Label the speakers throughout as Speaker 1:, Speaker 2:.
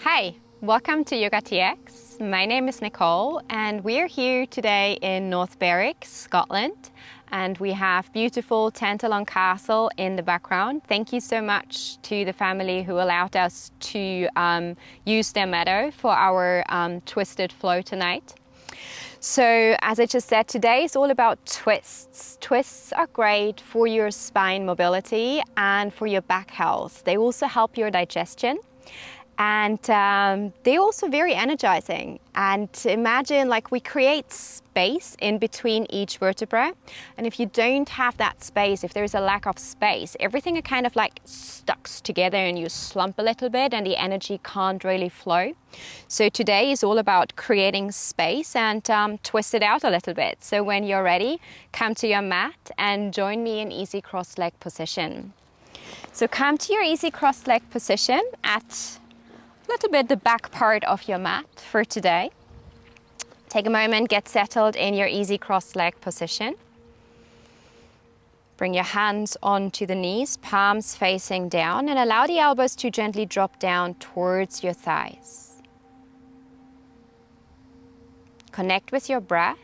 Speaker 1: Hi, welcome to YOGATX. My name is Nicole and we're here today in North Berwick, Scotland, and we have beautiful Tantalon Castle in the background. Thank you so much to the family who allowed us to use their meadow for our twisted flow tonight. So as I just said, today is all about twists. Twists are great for your spine mobility and for your back health. They also help your digestion. And they're also very energizing. And imagine like we create space in between each vertebra. And if you don't have that space, if there's a lack of space, everything kind of like stucks together and you slump a little bit and the energy can't really flow. So today is all about creating space and twist it out a little bit. So when you're ready, come to your mat and join me in easy cross-leg position. So come to your easy cross-leg position at a little bit the back part of your mat for today. Take a moment, get settled in your easy cross-leg position. Bring your hands onto the knees, palms facing down, and allow the elbows to gently drop down towards your thighs. Connect with your breath.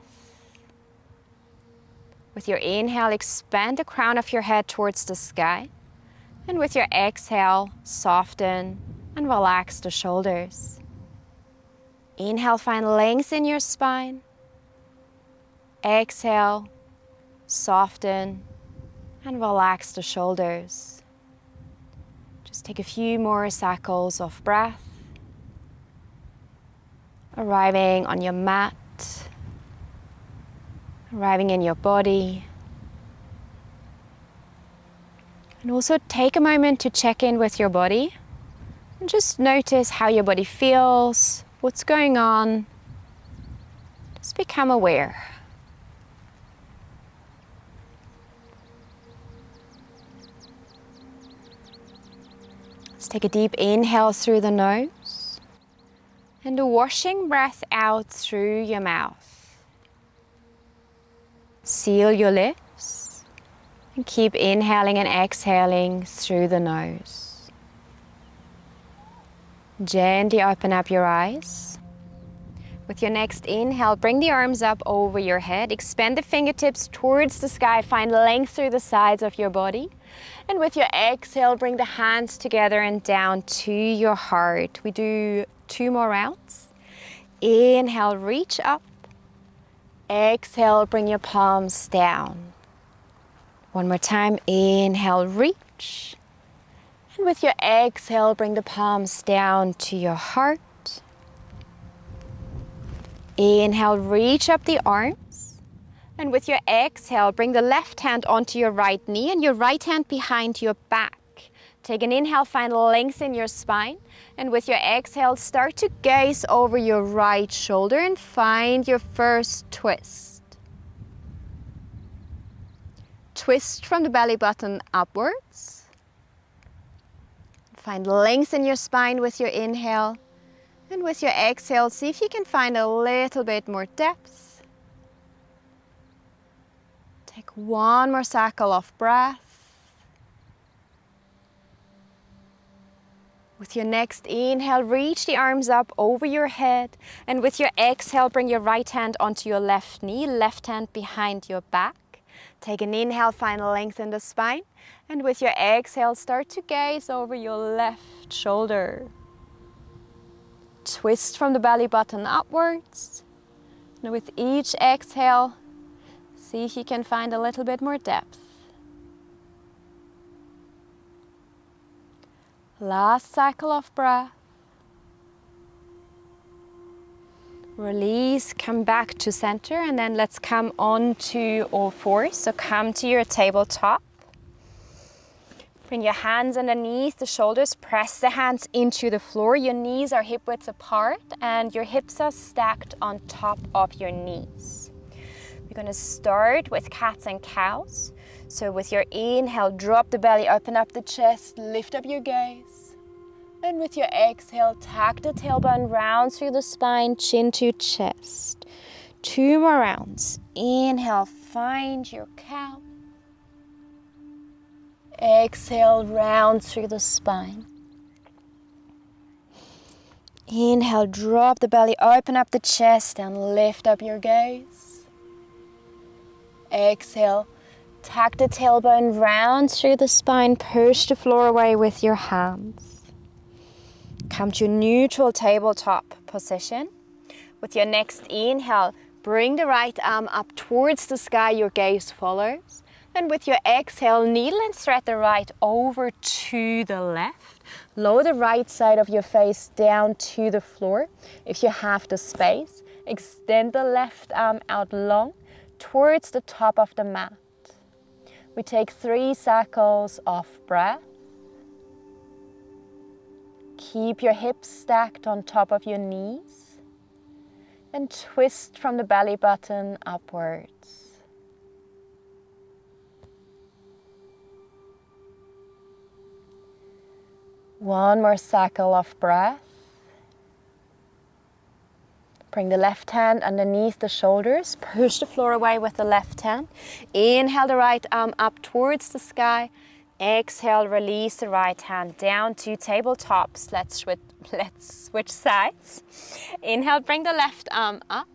Speaker 1: With your inhale, expand the crown of your head towards the sky. And with your exhale, soften and relax the shoulders. Inhale, find length in your spine. Exhale, soften and relax the shoulders. Just take a few more cycles of breath. Arriving on your mat, arriving in your body. And also take a moment to check in with your body. And just notice how your body feels, what's going on. Just become aware. Let's take a deep inhale through the nose and a washing breath out through your mouth. Seal your lips and keep inhaling and exhaling through the nose. Gently open up your eyes. With your next inhale, bring the arms up over your head. Expand the fingertips towards the sky. Find length through the sides of your body. And with your exhale, bring the hands together and down to your heart. We do 2 more rounds. Inhale, reach up. Exhale, bring your palms down. One more time. Inhale, reach. And with your exhale, bring the palms down to your heart. Inhale, reach up the arms. And with your exhale, bring the left hand onto your right knee and your right hand behind your back. Take an inhale, find length in your spine. And with your exhale, start to gaze over your right shoulder and find your first twist. Twist from the belly button upwards. Find length in your spine with your inhale, and with your exhale, see if you can find a little bit more depth. Take one more cycle of breath. With your next inhale, reach the arms up over your head, and with your exhale, bring your right hand onto your left knee, left hand behind your back. Take an inhale, find length in the spine. And with your exhale, start to gaze over your left shoulder. Twist from the belly button upwards. And with each exhale, see if you can find a little bit more depth. Last cycle of breath. Release, come back to center, and then let's come on to all fours. So come to your tabletop. Bring your hands underneath the shoulders, press the hands into the floor. Your knees are hip width apart and your hips are stacked on top of your knees. We're going to start with cats and cows. So with your inhale, drop the belly, open up the chest, lift up your gaze. And with your exhale, tuck the tailbone round through the spine, chin to chest. 2 more rounds. Inhale, find your cow. Exhale, round through the spine. Inhale, drop the belly, open up the chest and lift up your gaze. Exhale, tuck the tailbone round through the spine, push the floor away with your hands. Come to neutral tabletop position. With your next inhale, bring the right arm up towards the sky, your gaze follows. Then with your exhale, needle and thread the right over to the left. Lower the right side of your face down to the floor. If you have the space, extend the left arm out long towards the top of the mat. We take 3 cycles of breath. Keep your hips stacked on top of your knees and twist from the belly button upwards. One more cycle of breath. Bring the left hand underneath the shoulders. Push the floor away with the left hand. Inhale the right arm up towards the sky. Exhale, release the right hand down to tabletops. Let's switch sides. Inhale, bring the left arm up.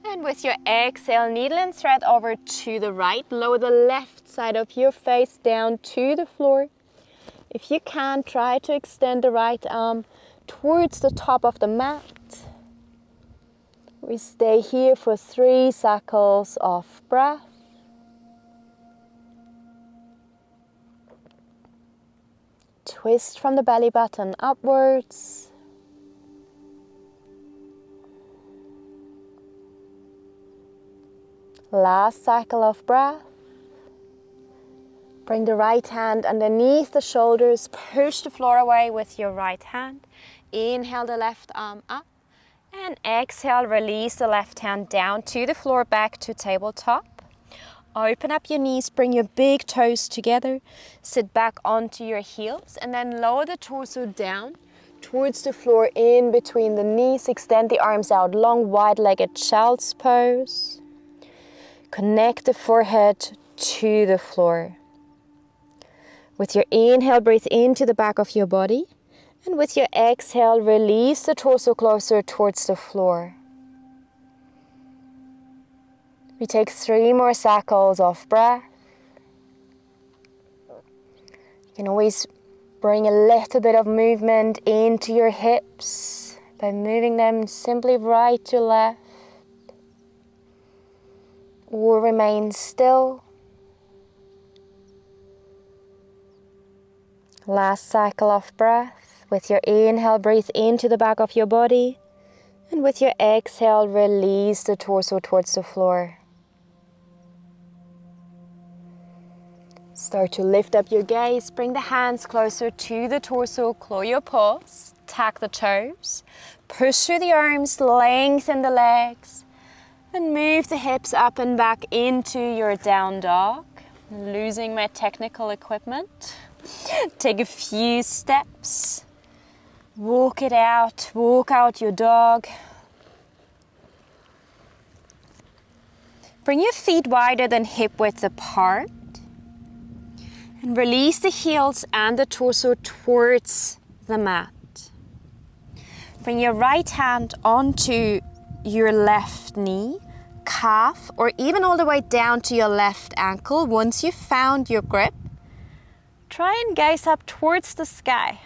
Speaker 1: And with your exhale, needle and thread over to the right. Lower the left side of your face down to the floor. If you can, try to extend the right arm towards the top of the mat. We stay here for 3 cycles of breath. Twist from the belly button upwards. Last cycle of breath. Bring the right hand underneath the shoulders. Push the floor away with your right hand. Inhale the left arm up. And exhale, release the left hand down to the floor, back to tabletop. Open up your knees, bring your big toes together. Sit back onto your heels and then lower the torso down towards the floor in between the knees. Extend the arms out long, wide-legged child's pose. Connect the forehead to the floor. With your inhale, breathe into the back of your body. And with your exhale, release the torso closer towards the floor. We take 3 more cycles of breath. You can always bring a little bit of movement into your hips by moving them simply right to left. Or remain still. Last cycle of breath. With your inhale, breathe into the back of your body. And with your exhale, release the torso towards the floor. Start to lift up your gaze. Bring the hands closer to the torso. Claw your paws. Tuck the toes. Push through the arms. Lengthen the legs. And move the hips up and back into your down dog. Losing my technical equipment. Take a few steps. Walk it out. Walk out your dog. Bring your feet wider than hip width apart. And release the heels and the torso towards the mat. Bring your right hand onto your left knee, calf, or even all the way down to your left ankle. Once you've found your grip, try and gaze up towards the sky.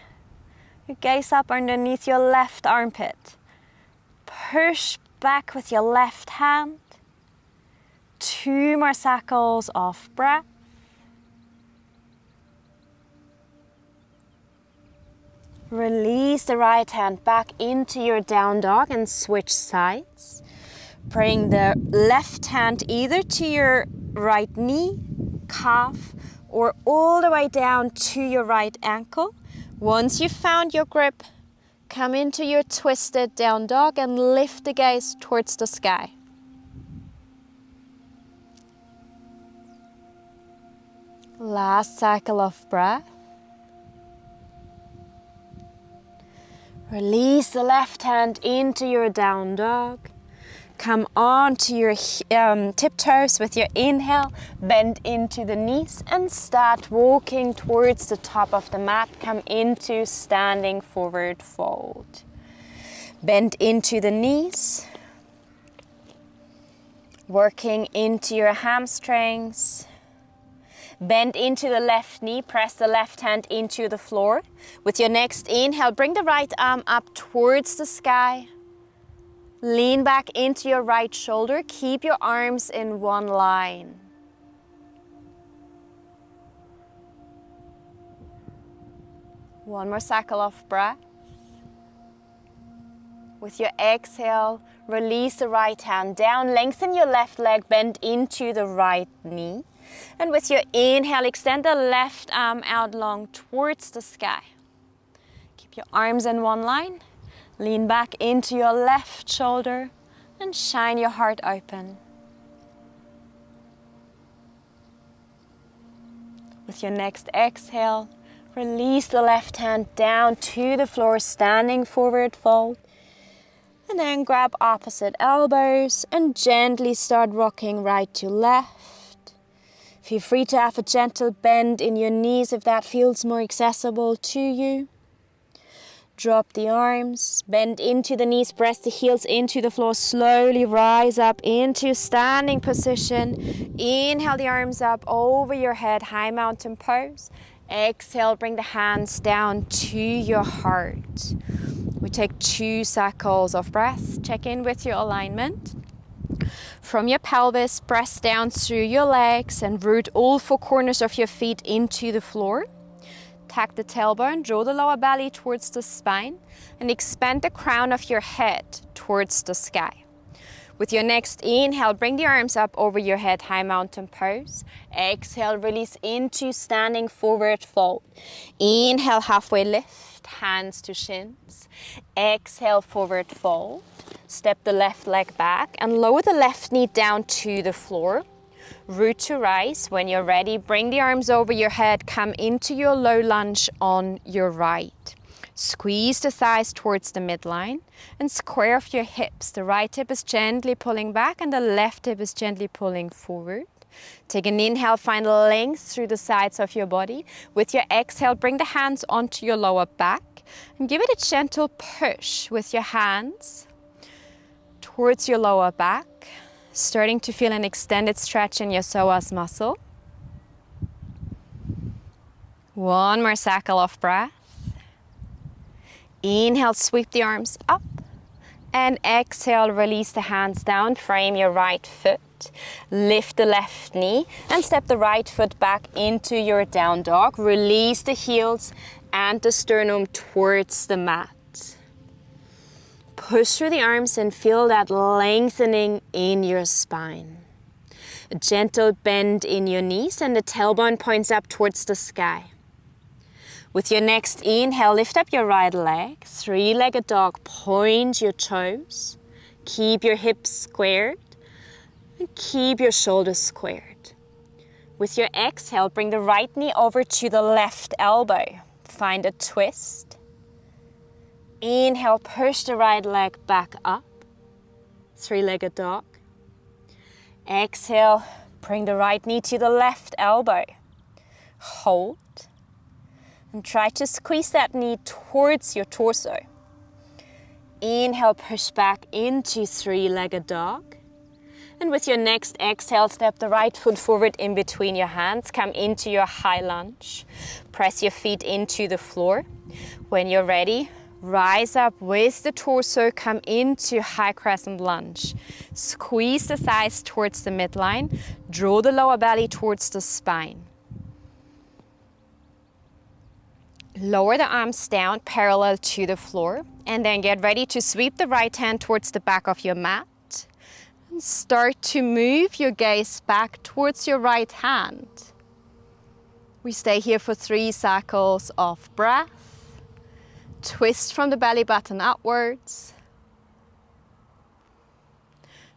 Speaker 1: You gaze up underneath your left armpit. Push back with your left hand. 2 more cycles of breath. Release the right hand back into your down dog and switch sides. Bring the left hand either to your right knee, calf, or all the way down to your right ankle. Once you've found your grip, come into your twisted down dog and lift the gaze towards the sky. Last cycle of breath. Release the left hand into your down dog. Come on to your tiptoes with your inhale. Bend into the knees and start walking towards the top of the mat. Come into standing forward fold. Bend into the knees. Working into your hamstrings. Bend into the left knee, press the left hand into the floor. With your next inhale, bring the right arm up towards the sky. Lean back into your right shoulder. Keep your arms in one line. One more cycle of breath. With your exhale, release the right hand down, lengthen your left leg, bend into the right knee. And with your inhale, extend the left arm out long towards the sky. Keep your arms in one line. Lean back into your left shoulder and shine your heart open. With your next exhale, release the left hand down to the floor, standing forward fold. And then grab opposite elbows and gently start rocking right to left. Feel free to have a gentle bend in your knees if that feels more accessible to you. Drop the arms, bend into the knees, press the heels into the floor, slowly rise up into standing position. Inhale the arms up over your head, high mountain pose. Exhale, bring the hands down to your heart. We take 2 cycles of breath. Check in with your alignment. From your pelvis, press down through your legs and root all 4 corners of your feet into the floor. Tuck the tailbone, draw the lower belly towards the spine, and expand the crown of your head towards the sky. With your next inhale, bring the arms up over your head, high mountain pose. Exhale, release into standing forward fold. Inhale, halfway lift, hands to shins. Exhale, forward fold. Step the left leg back and lower the left knee down to the floor. Root to rise. When you're ready, bring the arms over your head, come into your low lunge on your right. Squeeze the thighs towards the midline and square off your hips. The right hip is gently pulling back and the left hip is gently pulling forward. Take an inhale, find length through the sides of your body. With your exhale, bring the hands onto your lower back and give it a gentle push with your hands towards your lower back, starting to feel an extended stretch in your psoas muscle. One more cycle of breath. Inhale, sweep the arms up, and exhale, release the hands down, frame your right foot, lift the left knee, and step the right foot back into your down dog. Release the heels and the sternum towards the mat. Push through the arms and feel that lengthening in your spine. A gentle bend in your knees and the tailbone points up towards the sky. With your next inhale, lift up your right leg, 3-legged dog, point your toes, keep your hips squared, and keep your shoulders squared. With your exhale, bring the right knee over to the left elbow, find a twist. Inhale, push the right leg back up, 3-legged dog. Exhale, bring the right knee to the left elbow, hold. And try to squeeze that knee towards your torso. Inhale, push back into 3-legged dog. And with your next exhale, step the right foot forward in between your hands. Come into your high lunge. Press your feet into the floor. When you're ready, rise up with the torso. Come into high crescent lunge. Squeeze the thighs towards the midline. Draw the lower belly towards the spine. Lower the arms down parallel to the floor and then get ready to sweep the right hand towards the back of your mat. And start to move your gaze back towards your right hand. We stay here for 3 cycles of breath. Twist from the belly button upwards.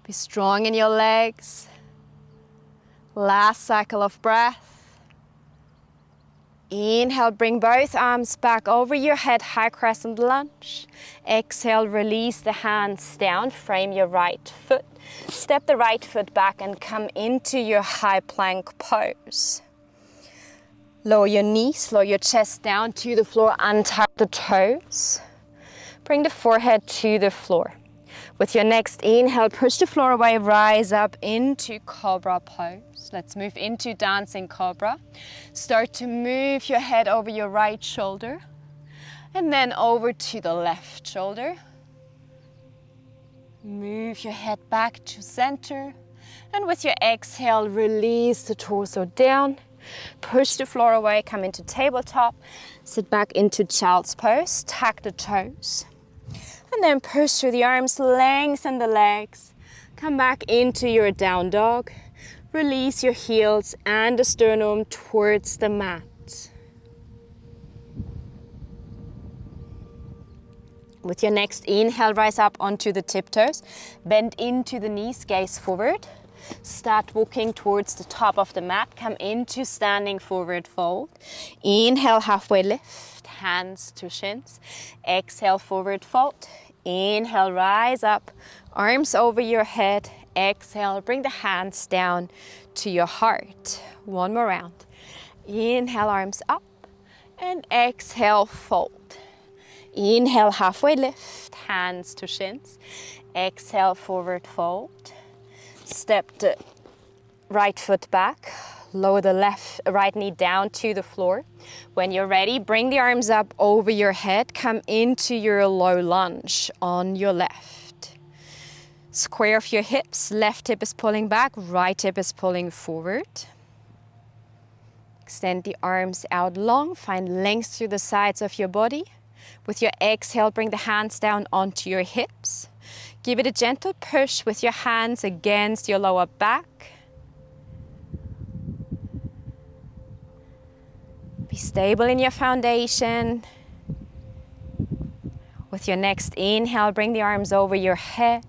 Speaker 1: Be strong in your legs. Last cycle of breath. Inhale, bring both arms back over your head, high crescent lunge. Exhale, release the hands down, frame your right foot. Step the right foot back and come into your high plank pose. Lower your knees, lower your chest down to the floor, untuck the toes. Bring the forehead to the floor. With your next inhale, push the floor away, rise up into cobra pose. Let's move into dancing cobra. Start to move your head over your right shoulder and then over to the left shoulder. Move your head back to center, and with your exhale, release the torso down. Push the floor away, come into tabletop, sit back into child's pose, tuck the toes, and then push through the arms, lengthen the legs, come back into your down dog, release your heels and the sternum towards the mat. With your next inhale, rise up onto the tiptoes, bend into the knees, gaze forward. Start walking towards the top of the mat, come into standing forward fold. Inhale, halfway lift, hands to shins. Exhale, forward fold. Inhale, rise up, arms over your head. Exhale, bring the hands down to your heart. One more round. Inhale, arms up, and exhale, fold. Inhale, halfway lift, hands to shins. Exhale, forward fold. Step the right foot back, lower the right knee down to the floor. When you're ready, bring the arms up over your head, come into your low lunge on your left. Square off your hips, left hip is pulling back, right hip is pulling forward. Extend the arms out long, find length through the sides of your body. With your exhale, bring the hands down onto your hips. Give it a gentle push with your hands against your lower back. Be stable in your foundation. With your next inhale, bring the arms over your head.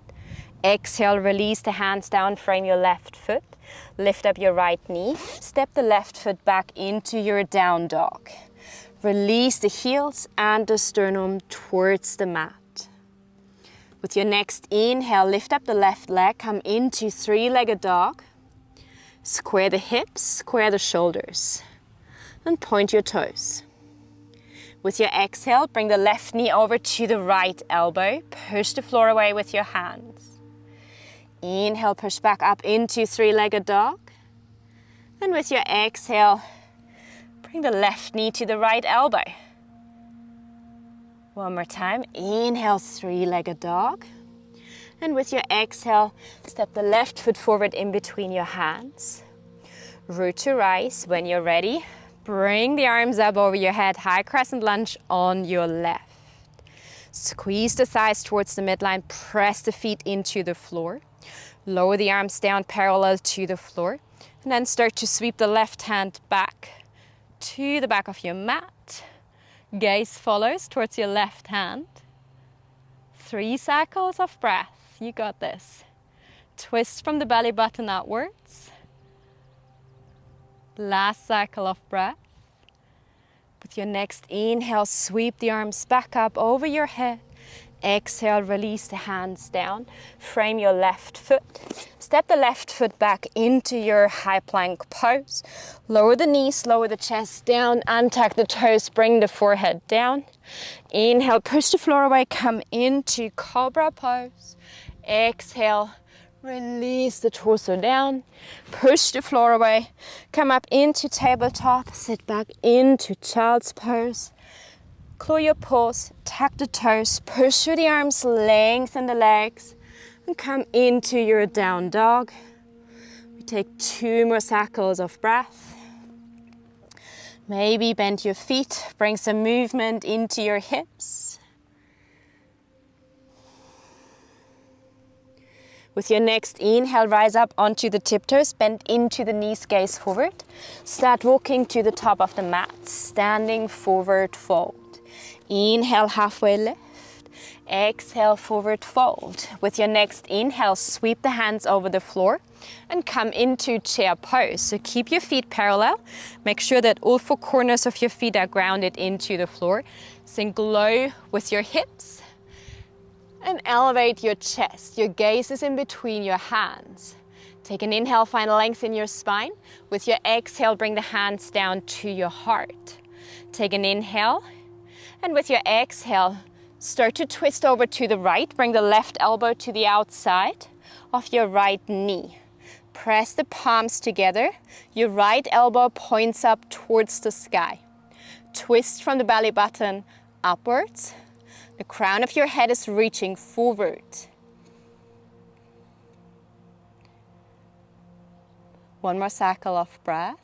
Speaker 1: Exhale, release the hands down, frame your left foot. Lift up your right knee. Step the left foot back into your down dog. Release the heels and the sternum towards the mat. With your next inhale, lift up the left leg, come into three-legged dog. Square the hips, square the shoulders, and point your toes. With your exhale, bring the left knee over to the right elbow. Push the floor away with your hands. Inhale, push back up into three-legged dog. And with your exhale, bring the left knee to the right elbow. One more time. Inhale, three-legged dog. And with your exhale, step the left foot forward in between your hands. Root to rise. When you're ready, bring the arms up over your head. High crescent lunge on your left. Squeeze the thighs towards the midline. Press the feet into the floor. Lower the arms down parallel to the floor. And then start to sweep the left hand back to the back of your mat. Gaze follows towards your left hand. 3 cycles of breath. You got this. Twist from the belly button outwards. Last cycle of breath. With your next inhale, sweep the arms back up over your head. Exhale, release the hands down. Frame your left foot. Step the left foot back into your high plank pose. Lower the knees, lower the chest down, untuck the toes, bring the forehead down. Inhale, push the floor away, come into cobra pose. Exhale, release the torso down. Push the floor away, come up into tabletop, sit back into child's pose. Claw your paws, tuck the toes, push through the arms, lengthen the legs, and come into your down dog. We take 2 more cycles of breath. Maybe bend your feet, bring some movement into your hips. With your next inhale, rise up onto the tiptoes, bend into the knees, gaze forward. Start walking to the top of the mat, standing forward fold. Inhale, halfway lift. Exhale, forward fold. With your next inhale, sweep the hands over the floor and come into chair pose. So keep your feet parallel. Make sure that all 4 corners of your feet are grounded into the floor. Sink low with your hips and elevate your chest. Your gaze is in between your hands. Take an inhale, find length in your spine. With your exhale, bring the hands down to your heart. Take an inhale. And with your exhale, Start to twist over to the right. Bring the left elbow to the outside of your right knee. Press the palms together. Your right elbow points up towards the sky. Twist from the belly button upwards. The crown of your head is reaching forward. One more cycle of breath.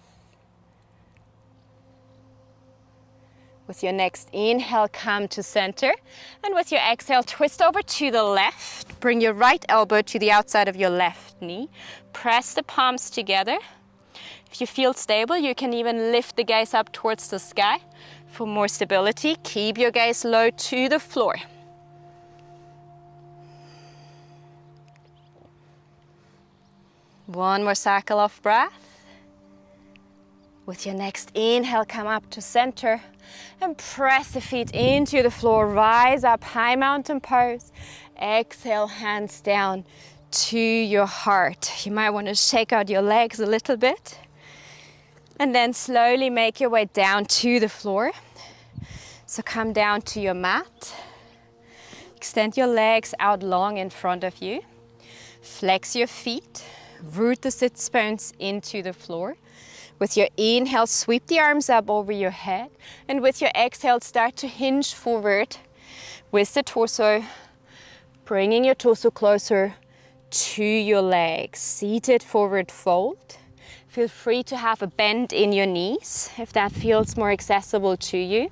Speaker 1: With your next inhale, come to center. And with your exhale, twist over to the left. Bring your right elbow to the outside of your left knee. Press the palms together. If you feel stable, you can even lift the gaze up towards the sky. For more stability, keep your gaze low to the floor. One more cycle of breath. With your next inhale, come up to center and press the feet into the floor. Rise up, high mountain pose. Exhale, hands down to your heart. You might want to shake out your legs a little bit. And then slowly make your way down to the floor. So come down to your mat. Extend your legs out long in front of you. Flex your feet. Root the sit bones into the floor. With your inhale, sweep the arms up over your head. And with your exhale, start to hinge forward with the torso, bringing your torso closer to your legs. Seated forward fold. Feel free to have a bend in your knees if that feels more accessible to you.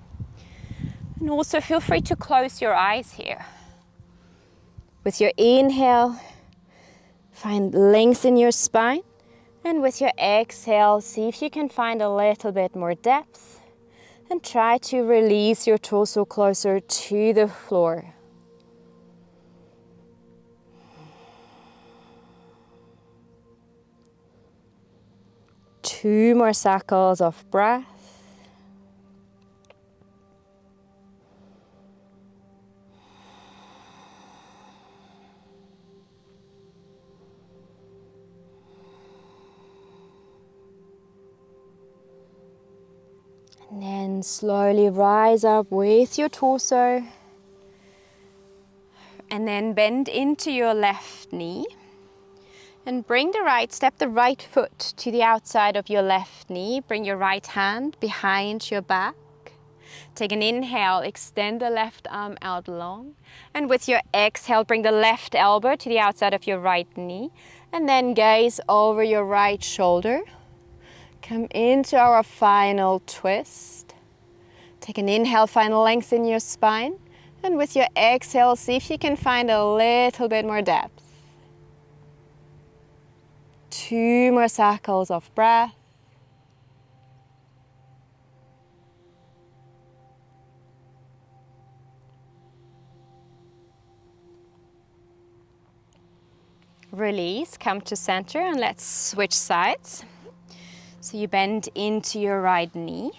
Speaker 1: And also feel free to close your eyes here. With your inhale, find length in your spine. And with your exhale, see if you can find a little bit more depth. And try to release your torso closer to the floor. Two more cycles of breath. And then slowly rise up with your torso. And then bend into your left knee. And step the right foot to the outside of your left knee. Bring your right hand behind your back. Take an inhale, extend the left arm out long. And with your exhale, bring the left elbow to the outside of your right knee. And then gaze over your right shoulder. Come into our final twist. Take an inhale, find length in your spine. And with your exhale, see if you can find a little bit more depth. Two more cycles of breath. Release, come to center, and let's switch sides. So you bend into your right knee.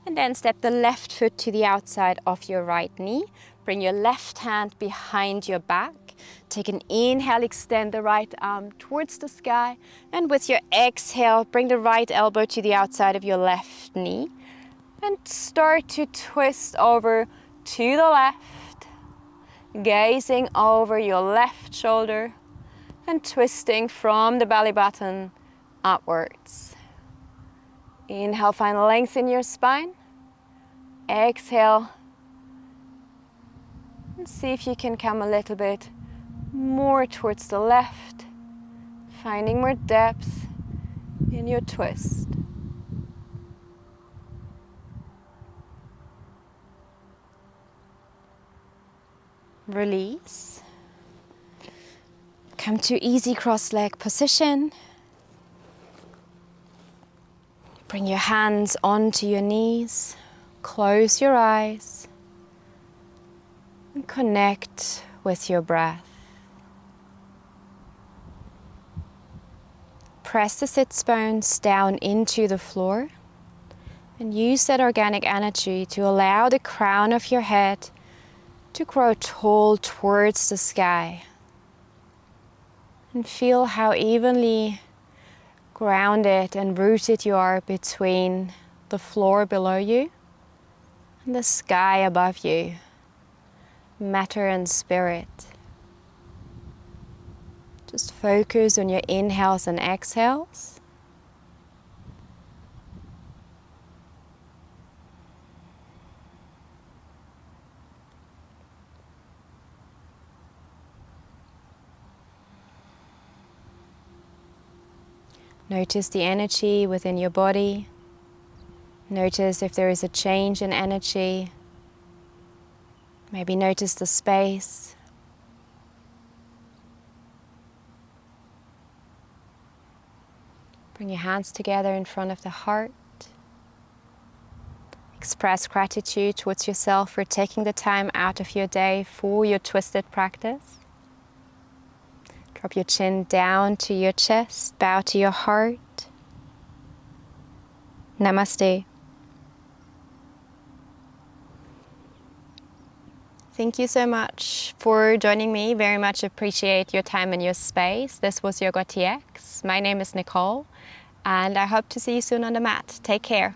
Speaker 1: And then step the left foot to the outside of your right knee. Bring your left hand behind your back. Take an inhale, extend the right arm towards the sky. And with your exhale, bring the right elbow to the outside of your left knee. And start to twist over to the left. Gazing over your left shoulder. And twisting from the belly button upwards. Inhale, find length in your spine. Exhale. And see if you can come a little bit more towards the left, finding more depth in your twist. Release. Come to easy cross-leg position. Bring your hands onto your knees. Close your eyes. And connect with your breath. Press the sits bones down into the floor. And use that organic energy to allow the crown of your head to grow tall towards the sky. And feel how evenly grounded and rooted you are between the floor below you and the sky above you. matter and spirit. Just focus on your inhales and exhales. Notice the energy within your body. Notice if there is a change in energy. Maybe notice the space. Bring your hands together in front of the heart. Express gratitude towards yourself for taking the time out of your day for your twisted practice. Drop your chin down to your chest, bow to your heart. Namaste. Thank you so much for joining me. Very much appreciate your time and your space. This was YOGATX. My name is Nicolle, and I hope to see you soon on the mat. Take care.